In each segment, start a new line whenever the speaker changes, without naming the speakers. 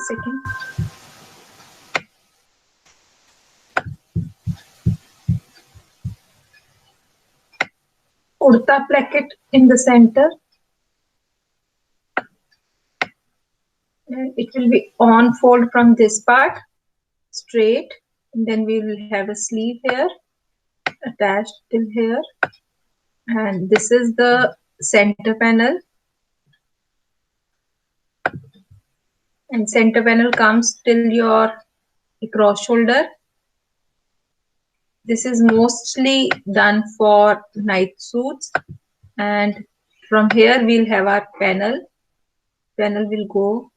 second. Kurta placket in the center. And it will be on fold from this part, straight. And then we will have a sleeve here, attached till here. And this is the center panel. And center panel comes till your cross shoulder. This is mostly done for night suits. And from here we'll have our panel. Panel will go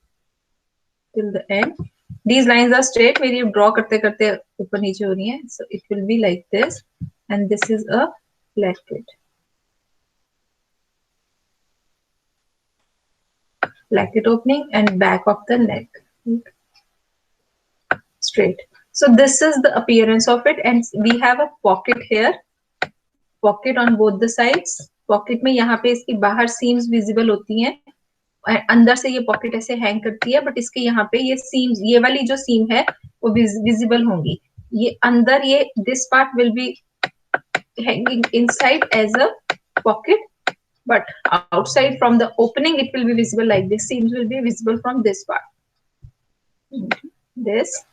till the end. These lines are straight. Where you draw करते करते ऊपर नीचे हो रही है. So it will be like this. And this is a placket. Placket opening and back of the neck. Straight. So this is the appearance of it, and we have a pocket here. Pocket on both the sides. Pocket में यहाँ पे इसकी बाहर seams visible होती हैं. अंदर से ये पॉकेट ऐसे हैंग करती है, बट इसके यहाँ पे ये सीम्स, ये वाली जो सीम है वो विजिबल होंगी. ये अंदर ये this part will be hanging inside as a pocket, but outside from the opening it will be visible like this. Seams will be visible from this part. This.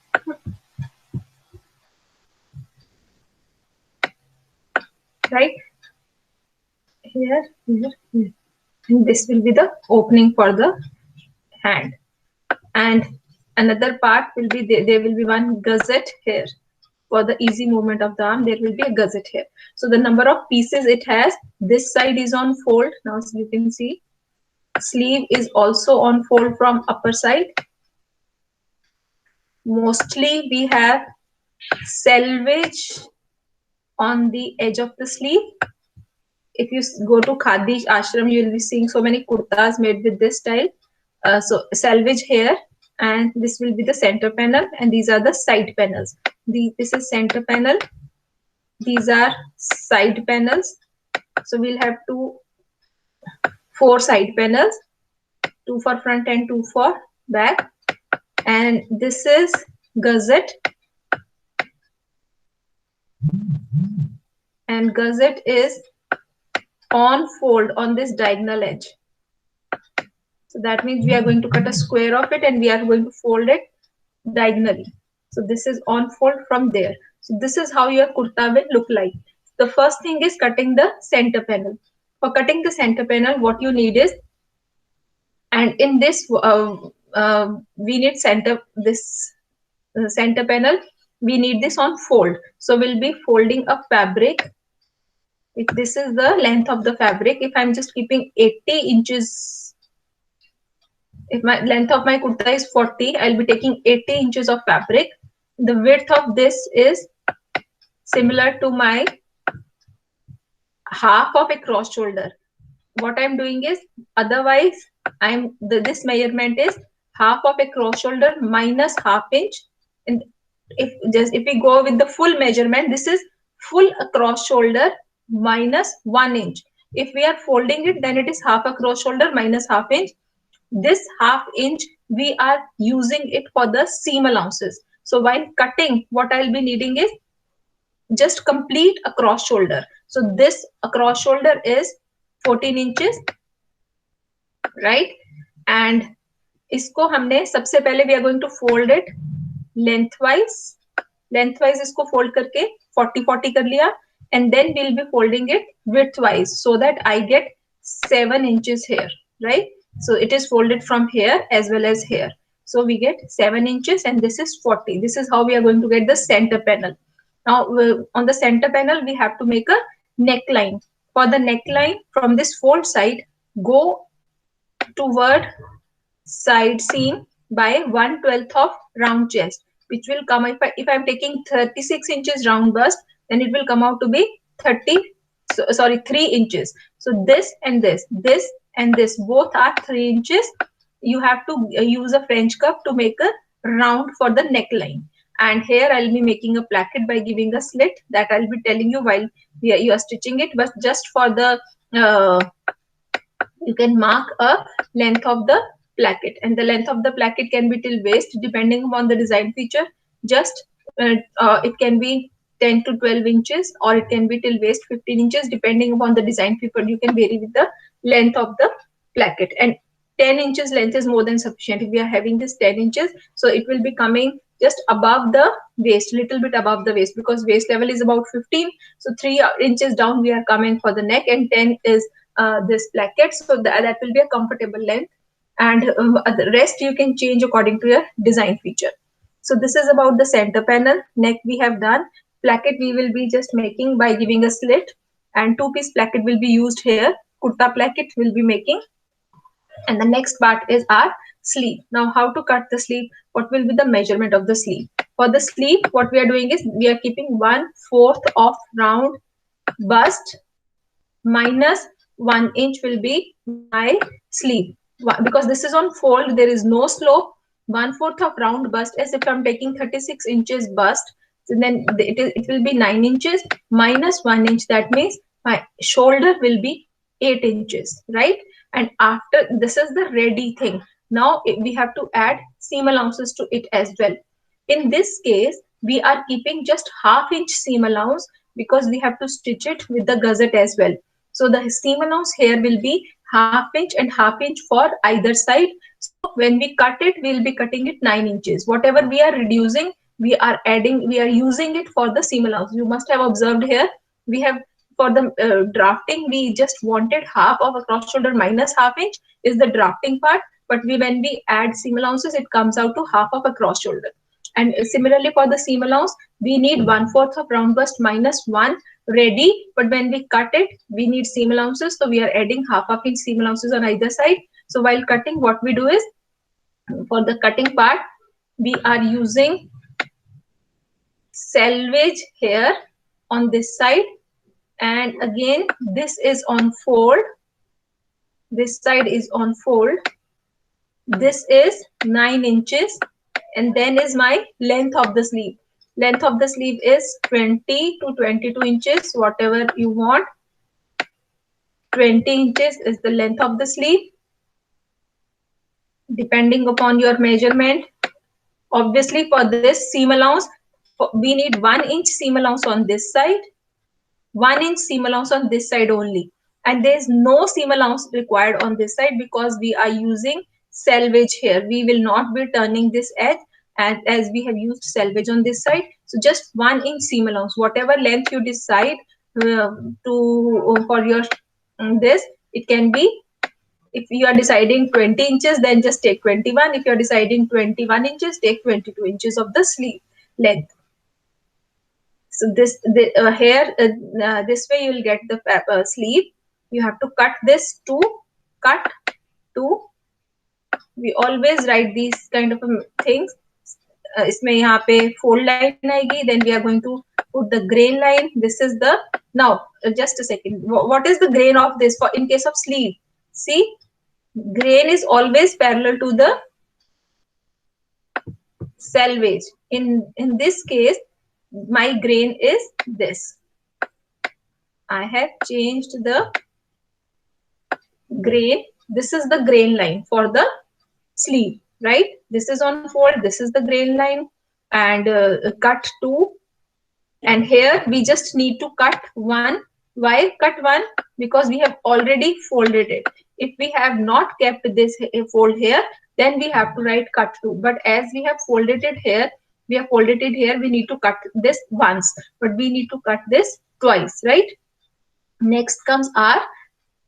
Right? Here, here, here. And this will be the opening for the hand. And another part will be, there will be one gusset here. For the easy movement of the arm, there will be a gusset here. So the number of pieces it has, this side is on fold. Now you can see sleeve is also on fold from upper side. Mostly we have selvage on the edge of the sleeve. If you go to Khadi ashram, you will be seeing so many kurtas made with this style. So selvage here, and this will be the center panel, and these are the side panels. This is center panel. These are side panels. So we'll have 4 side panels, 2 for front and 2 for back. And this is gusset. And gusset is on fold on this diagonal edge. So that means we are going to cut a square of it and we are going to fold it diagonally. So this is on fold from there. So this is how your kurta will look like. The first thing is cutting the center panel. For cutting the center panel, what you need is, and in this we need center panel. We need this on fold. So we'll be folding a fabric. If this is the length of the fabric, if I'm just keeping 80 inches, if my length of my kurta is 40, I'll be taking 80 inches of fabric. The width of this is similar to my half of a cross shoulder. What I'm doing is, otherwise this measurement is half of a cross shoulder minus ½ inch. And if we go with the full measurement, this is full cross shoulder minus 1 inch. If we are folding it, then it is half a cross shoulder minus ½ inch. This ½ inch we are using it for the seam allowances. So while cutting, what I'll be needing is just complete a cross shoulder. So this across shoulder is 14 inches, right? And इसको हमने सबसे पहले we are going to fold it lengthwise. Lengthwise इसको fold करके 40-40 कर लिया, and then we'll be folding it widthwise so that I get 7 inches here, right? So it is folded from here as well as here. So we get 7 inches and this is 40. This is how we are going to get the center panel. Now on the center panel, we have to make a neckline. For the neckline, from this fold side, go toward side seam by 1/12 of round chest, which will come, if I'm taking 36 inches round bust, then it will come out to be 3 inches. So this and this and this both are 3 inches. You have to use a French cuff to make a round for the neckline. And here I'll be making a placket by giving a slit that I'll be telling you while you are stitching it. But just for the you can mark a length of the placket, and the length of the placket can be till waist depending upon the design feature. Just it can be 10 to 12 inches, or it can be till waist 15 inches depending upon the design feature. You can vary with the length of the placket, and 10 inches length is more than sufficient. If we are having this 10 inches, so it will be coming just above the waist, little bit above the waist, because waist level is about 15. So 3 inches down we are coming for the neck, and 10 is this placket. So that will be a comfortable length, and the rest you can change according to your design feature. So this is about the center panel. Neck we have done. Placket we will be just making by giving a slit, and two-piece placket will be used here. Kurta placket will be making, and the next part is our sleeve. Now how to cut the sleeve? What will be the measurement of the sleeve? For the sleeve, what we are doing is we are keeping 1/4 of round bust minus 1 inch will be my sleeve. Because this is on fold, there is no slope. 1/4 of round bust, as if I'm taking 36 inches bust, so then it will be 9 inches minus 1 inch. That means my shoulder will be 8 inches, right? And after this is the ready thing. Now we have to add seam allowances to it as well. In this case, we are keeping just ½ inch seam allowance, because we have to stitch it with the gusset as well. So the seam allowance here will be ½ inch and ½ inch for either side. So when we cut it, we'll be cutting it 9 inches. Whatever we are reducing, we are adding, we are using it for the seam allowance. You must have observed here, we have for the drafting, we just wanted half of a cross shoulder minus ½ inch is the drafting part. But when we add seam allowances, it comes out to half of a cross shoulder. And similarly for the seam allowance, we need 1/4 of round bust minus 1 ready, but when we cut it, we need seam allowances, so we are adding ½ inch seam allowances on either side. So while cutting, what we do is, for the cutting part, we are using selvage here on this side, and again this is on fold, this side is on fold. This is 9 inches, and then is my length of the sleeve. Length of the sleeve is 20 to 22 inches, whatever you want. 20 inches is the length of the sleeve, depending upon your measurement. Obviously, for this seam allowance, we need 1 inch seam allowance on this side, 1 inch seam allowance on this side only. And there is no seam allowance required on this side, because we are using selvage here. We will not be turning this edge, and as we have used selvage on this side. So just 1 inch seam allowance, whatever length you decide for your this, it can be. If you are deciding 20 inches, then just take 21. If you are deciding 21 inches, take 22 inches of the sleeve length. So this here this way you will get the sleeve. You have to cut this to cut to. We always write these kind of things. इसमें यहाँ पे fold line आएगी. Then we are going to put the grain line. This is the, now just a second. What is the grain of this for in case of sleeve? See, grain is always parallel to the selvage. In this case, my grain is this. I have changed the grain. This is the grain line for the sleeve, right? This is on fold. This is the grain line, and cut 2. And here we just need to cut 1. Why cut 1? Because we have already folded it. If we have not kept this fold here, then we have to write cut 2. But as we have folded it here, we need to cut this once, but we need to cut this twice, right? Next comes our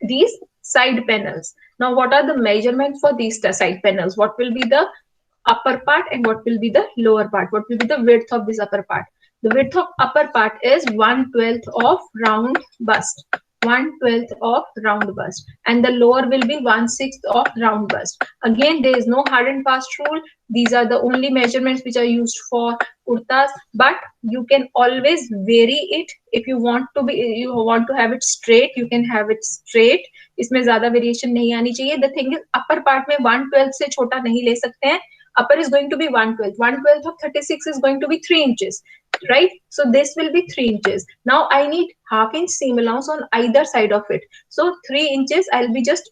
these side panels. Now what are the measurements for these side panels? What will be the upper part and what will be the lower part? What will be the width of this upper part? The width of upper part is 1/12 of round bust. 1/12 of round bust, and the lower will be 1/6 of round bust. Again, there is no hard and fast rule. These are the only measurements which are used for kurtas, but you can always vary it. If you want to have it straight, you can have it straight. इसमें ज़्यादा variation नहीं आनी चाहिए. The thing is, upper part में 1/12 से छोटा नहीं ले सकते हैं. Upper is going to be 1/12. 1/12 of 36 is going to be 3 inches. Right, so this will be 3 inches. Now I need ½ inch seam allowance on either side of it. So 3 inches, I'll be just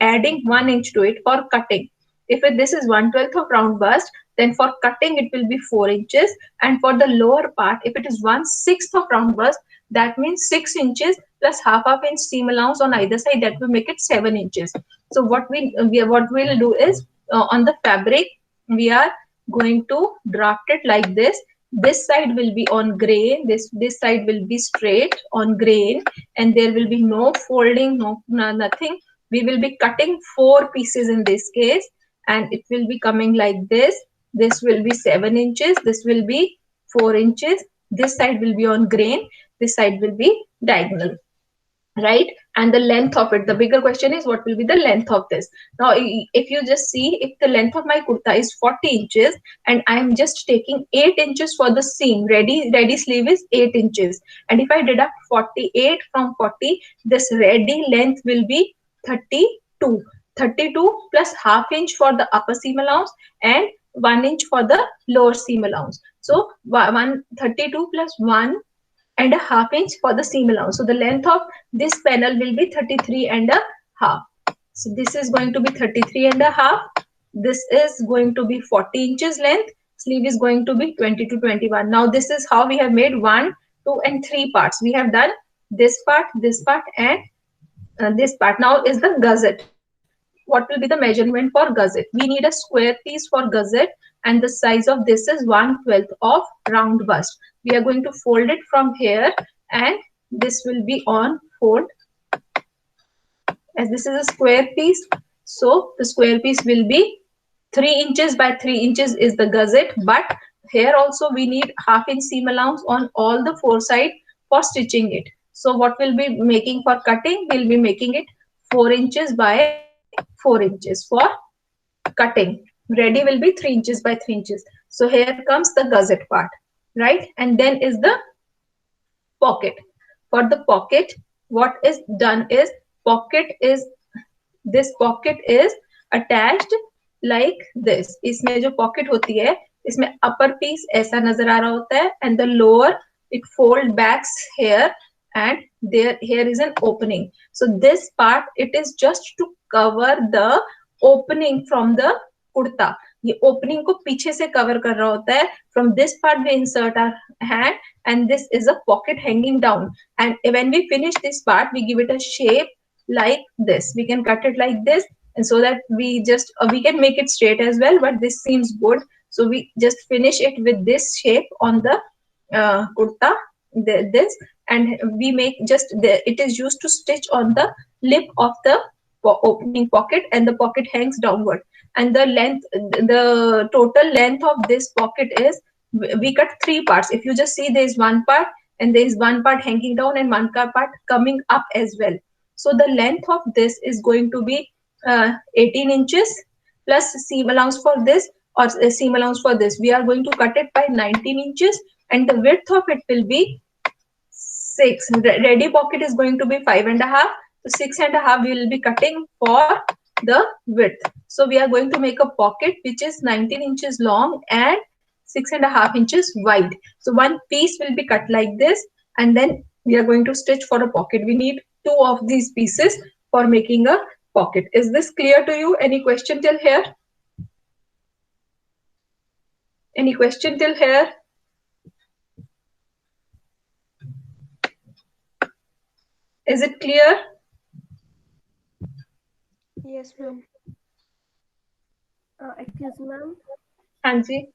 adding 1 inch to it for cutting. this is 1/12 of round bust, then for cutting it will be 4 inches, and for the lower part, if it is 1/6 of round bust, that means 6 inches plus half inch seam allowance on either side, that will make it 7 inches. So what we'll do is, on the fabric we are going to draft it like this. This side will be on grain, this side will be straight on grain, and there will be no folding, no nothing. We will be cutting 4 pieces in this case, and it will be coming like this. This will be 7 inches, this will be 4 inches, this side will be on grain, this side will be diagonal, right? And the length of it, the bigger question is what will be the length of this. Now if you just see, if the length of my kurta is 40 inches and I am just taking 8 inches for the seam, ready sleeve is 8 inches, and if I deduct 48 from 40, this ready length will be 32. 32 plus half inch for the upper seam allowance and 1 inch for the lower seam allowance. So 132 plus 1.5 inch for the seam allowance. So the length of this panel will be 33.5. So this is going to be 33.5. This is going to be 40 inches length. Sleeve is going to be 20 to 21. Now this is how we have made 1, 2 and 3 parts. We have done this part, and this part. Now is the gusset. What will be the measurement for gusset? We need a square piece for gusset, and the size of this is 1/12 of round bust. We are going to fold it from here, and this will be on fold, as this is a square piece. So the square piece will be 3 inches by 3 inches is the gusset, but here also we need half inch seam allowance on all the 4 sides for stitching it. So what we'll be making for cutting, we'll be making it 4 inches by 4 inches for cutting. Ready will be 3 inches by 3 inches. So here comes the gusset part, right? And then is the pocket. For the pocket, what is done is, this pocket is attached like this. इसमें जो pocket होती है, इसमें upper piece ऐसा नजर आ रहा होता है, and the lower it fold backs here, and here is an opening. So this part, it is just to cover the opening from the kurta. ये opening को पीछे से cover कर रहा होता है. From this part we insert our hand, and this is a pocket hanging down. And when we finish this part, we give it a shape like this. We can cut it like this, and so that we just we can make it straight as well, but this seems good, so we just finish it with this shape on the kurta, this, and we make just it is used to stitch on the lip of the opening pocket, and the pocket hangs downward. And the length, the total length of this pocket is, we cut 3 parts. If you just see, there is 1 part, and there is 1 part hanging down and 1 part coming up as well. So the length of this is going to be 18 inches plus seam allowance for this, or seam allowance for this. We are going to cut it by 19 inches, and the width of it will be 6. Ready pocket is going to be 5.5. So 6.5 we will be cutting for the width. So we are going to make a pocket which is 19 inches long and 6.5 inches wide. So one piece will be cut like this, and then we are going to stitch for a pocket. We need 2 of these pieces for making a pocket. Is this clear to you? Any question till here? Any question till here? Is it clear?
Yes, ma'am. Excuse me, ma'am.
Hanji.